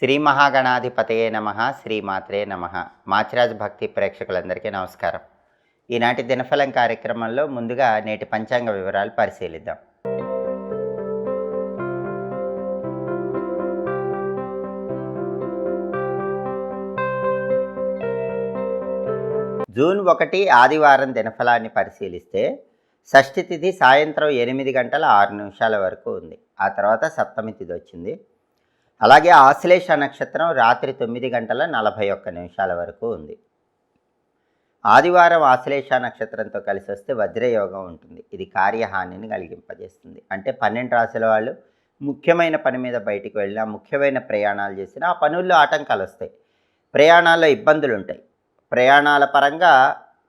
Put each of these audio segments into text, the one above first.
శ్రీ మహాగణాధిపతయే నమః, శ్రీమాత్రే నమః. మాచిరాజ్ భక్తి ప్రేక్షకులందరికీ నమస్కారం. ఈనాటి దినఫలం కార్యక్రమంలో ముందుగా నేటి పంచాంగ వివరాలు పరిశీలిద్దాం. జూన్ 1 ఆదివారం దినఫలాన్ని పరిశీలిస్తే షష్ఠి తిథి సాయంత్రం 8:06 వరకు ఉంది. ఆ తర్వాత సప్తమి తిథి వచ్చింది. అలాగే ఆశ్లేష నక్షత్రం రాత్రి 9:41 వరకు ఉంది. ఆదివారం ఆశ్లేష నక్షత్రంతో కలిసి వస్తే వజ్రయోగం ఉంటుంది. ఇది కార్యహానిని కలిగింపజేస్తుంది. అంటే 12 రాశుల వాళ్ళు ముఖ్యమైన పని మీద బయటికి వెళ్ళినా, ముఖ్యమైన ప్రయాణాలు చేసినా ఆ పనుల్లో ఆటంకాలు వస్తాయి. ప్రయాణాల్లో ఇబ్బందులు ఉంటాయి. ప్రయాణాల పరంగా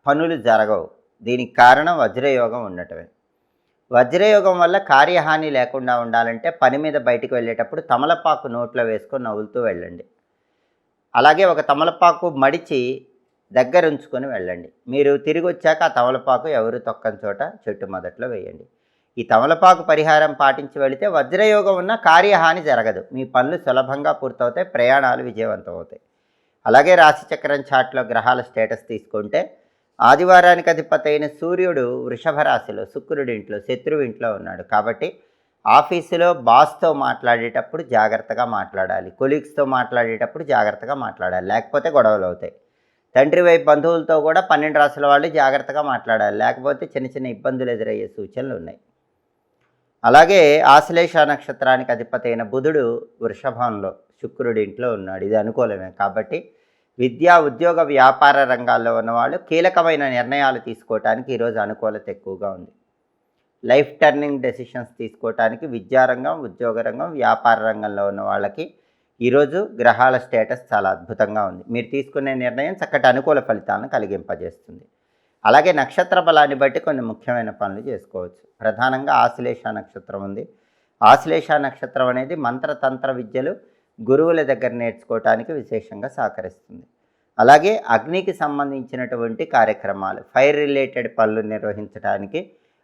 పనులు జరగవు. దీనికి కారణం వజ్రయోగం ఉండటమే. వజ్రయోగం వల్ల కార్యహాని లేకుండా ఉండాలంటే పని మీద బయటికి వెళ్ళేటప్పుడు తమలపాకు నోట్లో వేసుకొని నవ్వులుతూ వెళ్ళండి. అలాగే ఒక తమలపాకు మడిచి దగ్గర ఉంచుకొని వెళ్ళండి. మీరు తిరిగి వచ్చాక ఆ తమలపాకు ఎవరు తొక్కని చోట చెట్టు మొదట్లో వేయండి. ఈ తమలపాకు పరిహారం పాటించి వెళితే వజ్రయోగం ఉన్న కార్యహాని జరగదు. మీ పనులు సులభంగా పూర్తవుతాయి, ప్రయాణాలు విజయవంతం అవుతాయి. అలాగే రాశిచక్రం చాట్లో గ్రహాల స్టేటస్ తీసుకుంటే ఆదివారానికి అధిపతి అయిన సూర్యుడు వృషభ రాశిలో, శుక్రుడి ఇంట్లో, శత్రువు ఇంట్లో ఉన్నాడు. కాబట్టి ఆఫీసులో బాస్తో మాట్లాడేటప్పుడు జాగ్రత్తగా మాట్లాడాలి. కొలీగ్స్తో మాట్లాడేటప్పుడు జాగ్రత్తగా మాట్లాడాలి, లేకపోతే గొడవలు అవుతాయి. తండ్రి వైపు బంధువులతో కూడా 12 రాశుల వాళ్ళు జాగ్రత్తగా మాట్లాడాలి, లేకపోతే చిన్న చిన్న ఇబ్బందులు ఎదురయ్యే సూచనలు ఉన్నాయి. అలాగే ఆశ్లేష నక్షత్రానికి అధిపతి అయిన బుధుడు వృషభంలో, శుక్రుడి ఇంట్లో ఉన్నాడు. ఇది అనుకూలమే. కాబట్టి విద్యా, ఉద్యోగ, వ్యాపార రంగాల్లో ఉన్నవాళ్ళు కీలకమైన నిర్ణయాలు తీసుకోవటానికి ఈరోజు అనుకూలత ఎక్కువగా ఉంది. లైఫ్ టర్నింగ్ డెసిషన్స్ తీసుకోవటానికి విద్యారంగం, ఉద్యోగ రంగం, వ్యాపార రంగంలో ఉన్న వాళ్ళకి ఈరోజు గ్రహాల స్టేటస్ చాలా అద్భుతంగా ఉంది. మీరు తీసుకునే నిర్ణయం చక్కటి అనుకూల ఫలితాలను కలిగింపజేస్తుంది. అలాగే నక్షత్ర బలాన్ని బట్టి కొన్ని ముఖ్యమైన పనులు చేసుకోవచ్చు. ప్రధానంగా ఆశ్లేష నక్షత్రం ఉంది. ఆశ్లేష నక్షత్రం అనేది మంత్రతంత్ర విద్యలు గురువుల దగ్గర నేర్చుకోవటానికి విశేషంగా సహకరిస్తుంది. అలాగే అగ్నికి సంబంధించినటువంటి కార్యక్రమాలు, ఫైర్ రిలేటెడ్ పనులు నిర్వహించడానికి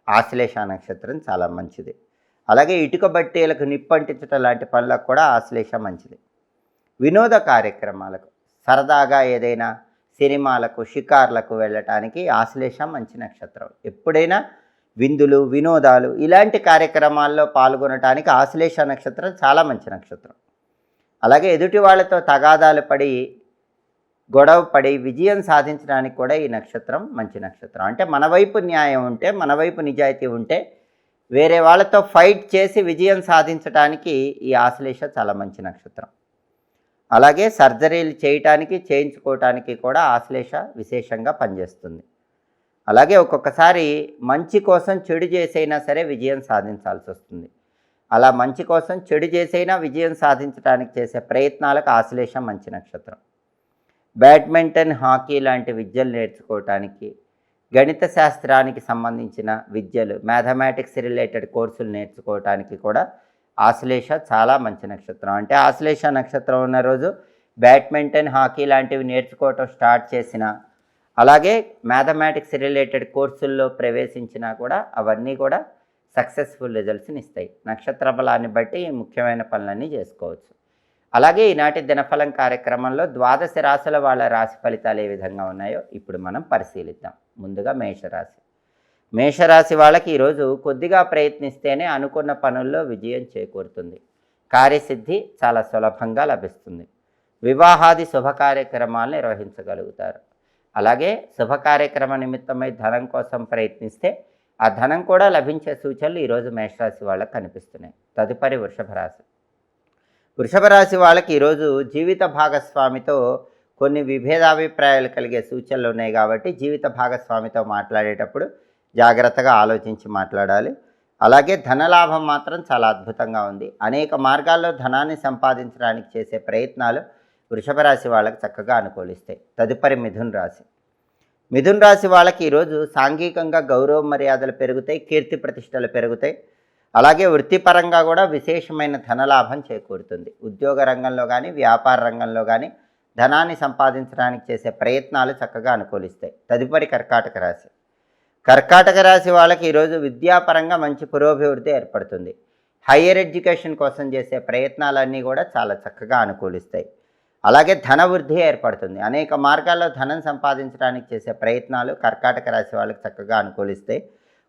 ఆశ్లేష నక్షత్రం చాలా మంచిది. అలాగే ఇటుక బట్టీలకు నిప్పంటించడం లాంటి పనులకు కూడా ఆశ్లేష మంచిది. వినోద కార్యక్రమాలకు, సరదాగా ఏదైనా సినిమాలకు, షికార్లకు వెళ్ళటానికి ఆశ్లేష మంచి నక్షత్రం. ఎప్పుడైనా విందులు, వినోదాలు ఇలాంటి కార్యక్రమాల్లో పాల్గొనటానికి ఆశ్లేష నక్షత్రం చాలా మంచి నక్షత్రం. అలాగే ఎదుటి వాళ్ళతో తగాదాలు పడి, గొడవ పడి విజయం సాధించడానికి కూడా ఈ నక్షత్రం మంచి నక్షత్రం. అంటే మన వైపు న్యాయం ఉంటే, మన వైపు నిజాయితీ ఉంటే వేరే వాళ్ళతో ఫైట్ చేసి విజయం సాధించడానికి ఈ ఆశ్లేష చాలా మంచి నక్షత్రం. అలాగే సర్జరీలు చేయటానికి, చేయించుకోవటానికి కూడా ఆశ్లేష విశేషంగా పనిచేస్తుంది. అలాగే ఒక్కొక్కసారి మంచి కోసం చెడు చేసైనా సరే విజయం సాధించాల్సి వస్తుంది. అలా మంచి కోసం చెడు చేసైనా విజయం సాధించడానికి చేసే ప్రయత్నాలకు ఆశ్లేష మంచి నక్షత్రం. బ్యాడ్మింటన్, హాకీ లాంటి విద్యలు నేర్చుకోవటానికి, గణిత శాస్త్రానికి సంబంధించిన విద్యలు, మ్యాథమెటిక్స్ రిలేటెడ్ కోర్సులు నేర్చుకోవటానికి కూడా ఆశ్లేష చాలా మంచి నక్షత్రం. అంటే ఆశ్లేష నక్షత్రం ఉన్న రోజు బ్యాడ్మింటన్, హాకీ లాంటివి నేర్చుకోవటం స్టార్ట్ చేసినా, అలాగే మ్యాథమెటిక్స్ రిలేటెడ్ కోర్సుల్లో ప్రవేశించినా కూడా అవన్నీ కూడా సక్సెస్ఫుల్ రిజల్ట్స్ని ఇస్తాయి. నక్షత్ర బలాన్ని బట్టి ముఖ్యమైన పనులన్నీ చేసుకోవచ్చు. అలాగే ఈనాటి దినఫలం కార్యక్రమంలో ద్వాదశ రాశుల వాళ్ళ రాశి ఫలితాలు ఏ విధంగా ఉన్నాయో ఇప్పుడు మనం పరిశీలిద్దాం. ముందుగా మేషరాశి. మేషరాశి వాళ్ళకి ఈరోజు కొద్దిగా ప్రయత్నిస్తేనే అనుకున్న పనుల్లో విజయం చేకూరుతుంది. కార్యసిద్ధి చాలా సులభంగా లభిస్తుంది. వివాహాది శుభ కార్యక్రమాలు నిర్వహించగలుగుతారు. అలాగే శుభ కార్యక్రమ నిమిత్తమై ధనం కోసం ప్రయత్నిస్తే ఆ ధనం కూడా లభించే సూచనలు ఈరోజు మేషరాశి వాళ్ళకి కనిపిస్తున్నాయి. తదుపరి వృషభ రాశి. వృషభ రాశి వాళ్ళకి ఈరోజు జీవిత భాగస్వామితో కొన్ని విభేదాభిప్రాయాలు కలిగే సూచనలు ఉన్నాయి. కాబట్టి జీవిత భాగస్వామితో మాట్లాడేటప్పుడు జాగ్రత్తగా ఆలోచించి మాట్లాడాలి. అలాగే ధనలాభం మాత్రం చాలా అద్భుతంగా ఉంది. అనేక మార్గాల్లో ధనాన్ని సంపాదించడానికి చేసే ప్రయత్నాలు వృషభ రాశి వాళ్ళకి చక్కగా అనుకూలిస్తాయి. తదుపరి మిథున రాశి. మిథున రాశి వాళ్ళకి ఈరోజు సాంఘికంగా గౌరవ మర్యాదలు పెరుగుతాయి, కీర్తి ప్రతిష్టలు పెరుగుతాయి. అలాగే వృత్తిపరంగా కూడా విశేషమైన ధనలాభం చేకూరుతుంది. ఉద్యోగ రంగంలో కానీ, వ్యాపార రంగంలో కానీ ధనాన్ని సంపాదించడానికి చేసే ప్రయత్నాలు చక్కగా అనుకూలిస్తాయి. తదుపరి కర్కాటక రాశి. కర్కాటక రాశి వాళ్ళకి ఈరోజు విద్యాపరంగా మంచి పురోభివృద్ధి ఏర్పడుతుంది. హయ్యర్ ఎడ్యుకేషన్ కోసం చేసే ప్రయత్నాలన్నీ కూడా చాలా చక్కగా అనుకూలిస్తాయి. అలాగే ధన వృద్ధి ఏర్పడుతుంది. అనేక మార్గాల్లో ధనం సంపాదించడానికి చేసే ప్రయత్నాలు కర్కాటక రాశి వాళ్ళకి చక్కగా అనుకూలిస్తాయి.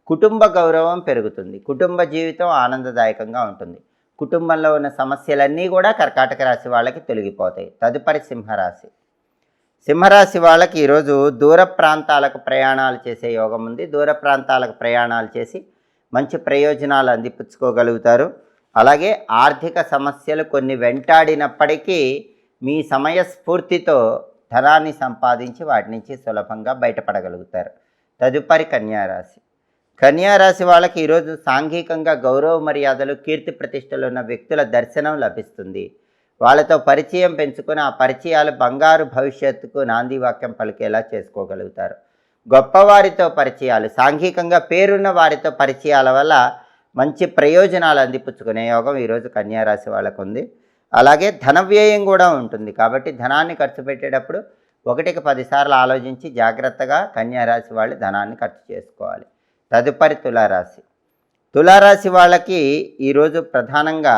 కుటుంబ గౌరవం పెరుగుతుంది. కుటుంబ జీవితం ఆనందదాయకంగా ఉంటుంది. కుటుంబంలో ఉన్న సమస్యలన్నీ కూడా కర్కాటక రాశి వాళ్ళకి తొలగిపోతాయి. తదుపరి సింహరాశి. సింహరాశి వాళ్ళకి ఈరోజు దూర ప్రాంతాలకు ప్రయాణాలు చేసే యోగం ఉంది. దూర ప్రాంతాలకు ప్రయాణాలు చేసి మంచి ప్రయోజనాలు అందిపుచ్చుకోగలుగుతారు. అలాగే ఆర్థిక సమస్యలు కొన్ని వెంటాడినప్పటికీ మీ సమయస్ఫూర్తితో ధనాన్ని సంపాదించి వాటి నుంచి సులభంగా బయటపడగలుగుతారు. తదుపరి కన్యారాశి. కన్యారాశి వాళ్ళకి ఈరోజు సాంఘికంగా గౌరవ మర్యాదలు, కీర్తి ప్రతిష్టలు ఉన్న వ్యక్తుల దర్శనం లభిస్తుంది. వాళ్ళతో పరిచయం పెంచుకొని ఆ పరిచయాలు బంగారు భవిష్యత్తుకు నాంది వాక్యం పలికేలా చేసుకోగలుగుతారు. గొప్పవారితో పరిచయాలు, సాంఘికంగా పేరున్న వారితో పరిచయాల వల్ల మంచి ప్రయోజనాలు అందిపుచ్చుకునే యోగం ఈరోజు కన్యారాశి వాళ్ళకు ఉంది. అలాగే ధన వ్యయం కూడా ఉంటుంది. కాబట్టి ధనాన్ని ఖర్చు పెట్టేటప్పుడు 1కి 10 సార్లు ఆలోచించి జాగ్రత్తగా కన్యారాశి వాళ్ళు ధనాన్ని ఖర్చు చేసుకోవాలి. తదుపరి తులారాశి. తులారాశి వాళ్ళకి ఈరోజు ప్రధానంగా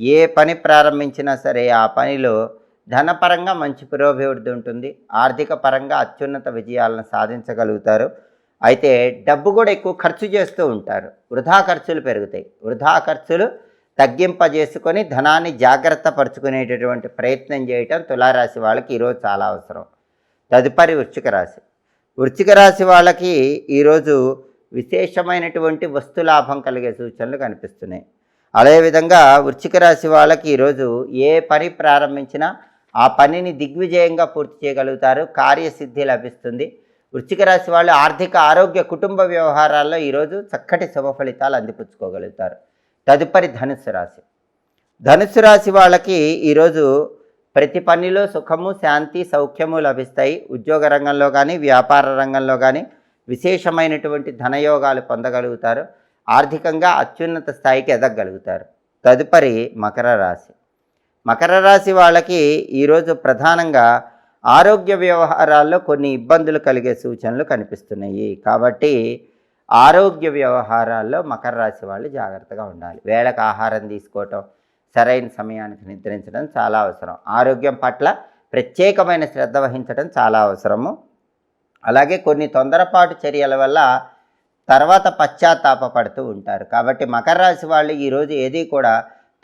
ఏ పని ప్రారంభించినా సరే ఆ పనిలో ధనపరంగా మంచి పురోభివృద్ధి ఉంటుంది. ఆర్థిక పరంగా అత్యున్నత విజయాలను సాధించగలుగుతారు. అయితే డబ్బు కూడా ఎక్కువ ఖర్చు చేస్తూ ఉంటారు. వృధా ఖర్చులు పెరుగుతాయి. వృధా ఖర్చులు తగ్గింపజేసుకొని ధనాన్ని జాగ్రత్త పరుచుకునేటటువంటి ప్రయత్నం చేయటం తులారాశి వాళ్ళకి ఈరోజు చాలా అవసరం. తదుపరి వృశ్చిక రాశి. వృశ్చిక రాశి వాళ్ళకి ఈరోజు విశేషమైనటువంటి వస్తులాభం కలిగే సూచనలు కనిపిస్తున్నాయి. అదేవిధంగా వృశ్చిక రాశి వాళ్ళకి ఈరోజు ఏ పని ప్రారంభించినా ఆ పనిని దిగ్విజయంగా పూర్తి చేయగలుగుతారు. కార్యసిద్ధి లభిస్తుంది. వృశ్చిక రాశి వాళ్ళు ఆర్థిక, ఆరోగ్య, కుటుంబ వ్యవహారాల్లో ఈరోజు చక్కటి శుభ ఫలితాలు అందిపుచ్చుకోగలుగుతారు. తదుపరి ధనుస్సు రాశి. ధనుస్సు రాశి వాళ్ళకి ఈరోజు ప్రతి పనిలో సుఖము, శాంతి, సౌఖ్యము లభిస్తాయి. ఉద్యోగ రంగంలో కానీ వ్యాపార రంగంలో కానీ విశేషమైనటువంటి ధనయోగాలు పొందగలుగుతారు. ఆర్థికంగా అత్యున్నత స్థాయికి ఎదగగలుగుతారు. తదుపరి మకర రాశి. మకర రాశి వాళ్ళకి ఈరోజు ప్రధానంగా ఆరోగ్య వ్యవహారాల్లో కొన్ని ఇబ్బందులు కలిగే సూచనలు కనిపిస్తున్నాయి. కాబట్టి ఆరోగ్య వ్యవహారాల్లో మకర రాశి వాళ్ళు జాగ్రత్తగా ఉండాలి. వేళకు ఆహారం తీసుకోవటం, సరైన సమయానికి నిద్రించడం చాలా అవసరం. ఆరోగ్యం పట్ల ప్రత్యేకమైన శ్రద్ధ వహించడం చాలా అవసరము. అలాగే కొన్ని తొందరపాటు చర్యల వల్ల తర్వాత పశ్చాత్తాపపడుతూ ఉంటారు. కాబట్టి మకర రాశి వాళ్ళు ఈరోజు ఏది కూడా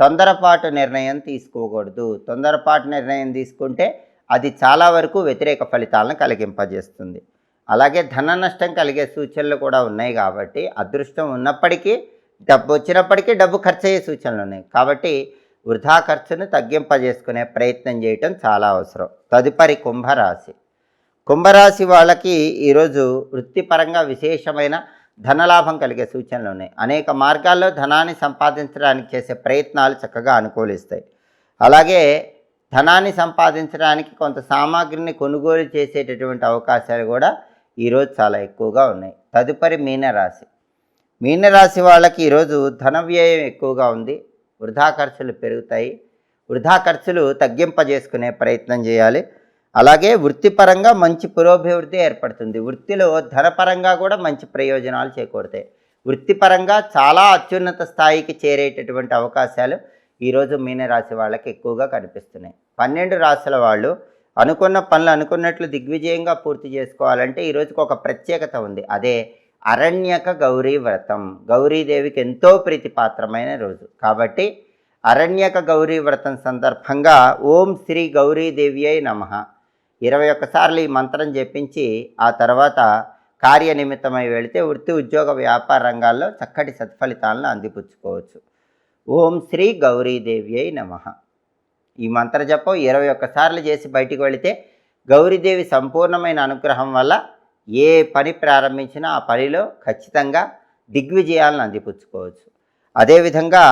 తొందరపాటు నిర్ణయం తీసుకోకూడదు. తొందరపాటు నిర్ణయం తీసుకుంటే అది చాలా వరకు వ్యతిరేక ఫలితాలను కలిగింపజేస్తుంది. అలాగే ధన నష్టం కలిగే సూచనలు కూడా ఉన్నాయి. కాబట్టి అదృష్టం ఉన్నప్పటికీ, డబ్బు వచ్చినప్పటికీ డబ్బు ఖర్చు అయ్యే సూచనలు ఉన్నాయి. కాబట్టి వృధా ఖర్చును తగ్గింపజేసుకునే ప్రయత్నం చేయటం చాలా అవసరం. తదుపరి కుంభరాశి. కుంభరాశి వాళ్ళకి ఈరోజు వృత్తిపరంగా విశేషమైన ధనలాభం కలిగే సూచనలు ఉన్నాయి. అనేక మార్గాల్లో ధనాన్ని సంపాదించడానికి చేసే ప్రయత్నాలు చక్కగా అనుకూలిస్తాయి. అలాగే ధనాన్ని సంపాదించడానికి కొంత సామాగ్రిని కొనుగోలు చేసేటటువంటి అవకాశాలు కూడా ఈరోజు చాలా ఎక్కువగా ఉన్నాయి. తదుపరి మీనరాశి. మీనరాశి వాళ్ళకి ఈరోజు ధన వ్యయం ఎక్కువగా ఉంది. వృధా ఖర్చులు పెరుగుతాయి. వృధా ఖర్చులు తగ్గింపజేసుకునే ప్రయత్నం చేయాలి. అలాగే వృత్తిపరంగా మంచి పురోభివృద్ధి ఏర్పడుతుంది. వృత్తిలో ధనపరంగా కూడా మంచి ప్రయోజనాలు చేకూరుతాయి. వృత్తిపరంగా చాలా అత్యున్నత స్థాయికి చేరేటటువంటి అవకాశాలు ఈరోజు మీనరాశి వాళ్ళకి ఎక్కువగా కనిపిస్తున్నాయి. 12 రాశుల వాళ్ళు అనుకున్న పనులు అనుకున్నట్లు దిగ్విజయంగా పూర్తి చేసుకోవాలంటే ఈరోజుకి ఒక ప్రత్యేకత ఉంది. అదే అరణ్యక గౌరీ వ్రతం. గౌరీదేవికి ఎంతో ప్రీతిపాత్రమైన రోజు. కాబట్టి అరణ్యక గౌరీ వ్రతం సందర్భంగా ఓం శ్రీ గౌరీదేవ్యై నమః 21 సార్లు ఈ మంత్రం జపించి ఆ తర్వాత కార్యనిమిత్తమై వెళితే వృత్తి, ఉద్యోగ, వ్యాపార రంగాల్లో చక్కటి సత్ఫలితాలను అందిపుచ్చుకోవచ్చు. ఓం శ్రీ గౌరీదేవ్యై నమః ఈ మంత్ర జపం 21 సార్లు చేసి బయటికి వెళితే గౌరీదేవి సంపూర్ణమైన అనుగ్రహం వల్ల ఏ పని ప్రారంభించినా ఆ పనిలో ఖచ్చితంగా దిగ్విజయాలను అందిపుచ్చుకోవచ్చు. అదేవిధంగా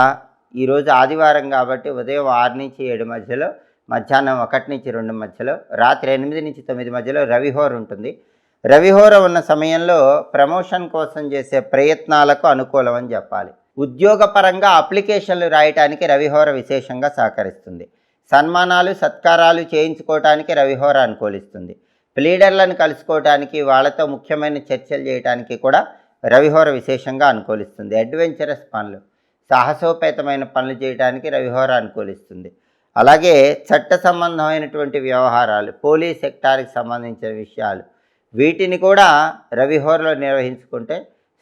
ఈరోజు ఆదివారం కాబట్టి ఉదయం 6 నుంచి 7 మధ్యలో, మధ్యాహ్నం 1 నుంచి 2 మధ్యలో, రాత్రి 8 నుంచి 9 మధ్యలో రవిహోర ఉంటుంది. రవిహోర ఉన్న సమయంలో ప్రమోషన్ కోసం చేసే ప్రయత్నాలకు అనుకూలం అని చెప్పాలి. ఉద్యోగపరంగా అప్లికేషన్లు రాయటానికి రవిహోర విశేషంగా సహకరిస్తుంది. సన్మానాలు, సత్కారాలు చేయించుకోవటానికి రవిహోర అనుకూలిస్తుంది. లీడర్లను కలుసుకోవటానికి, వాళ్ళతో ముఖ్యమైన చర్చలు చేయడానికి కూడా రవిహోర విశేషంగా అనుకూలిస్తుంది. అడ్వెంచరస్ పనులు, సాహసోపేతమైన పనులు చేయడానికి రవిహోర అనుకూలిస్తుంది. అలాగే చట్ట సంబంధమైనటువంటి వ్యవహారాలు, పోలీస్ సెక్టార్కి సంబంధించిన విషయాలు, వీటిని కూడా రవిహోరలో నిర్వహించుకుంటే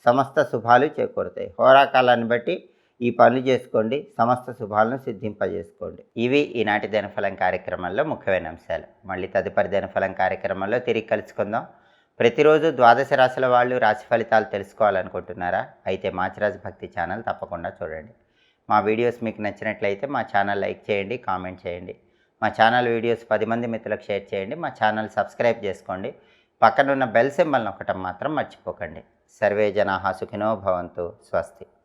సమస్త శుభాలు చేకూరుతాయి. హోరాకాలాన్ని బట్టి ఈ పనులు చేసుకోండి, సమస్త శుభాలను సిద్ధింపజేసుకోండి. ఇవి ఈనాటి దినఫలం కార్యక్రమంలో ముఖ్యమైన అంశాలు. మళ్ళీ తదుపరి దినఫలం కార్యక్రమంలో తిరిగి కలుసుకుందాం. ప్రతిరోజు ద్వాదశ రాశుల వాళ్ళు రాశి ఫలితాలు తెలుసుకోవాలనుకుంటున్నారా? అయితే మాచిరాజు భక్తి ఛానల్ తప్పకుండా చూడండి. మా వీడియోస్ మీకు నచ్చినట్లయితే మా ఛానల్ లైక్ చేయండి, కామెంట్ చేయండి. మా ఛానల్ వీడియోస్ 10 మంది మిత్రులకు షేర్ చేయండి. మా ఛానల్ సబ్స్క్రైబ్ చేసుకోండి. పక్కనున్న బెల్ సింబల్ నొక్కటం మాత్రం మర్చిపోకండి. సర్వే జనాః సుఖినో భవంతు. స్వస్తి.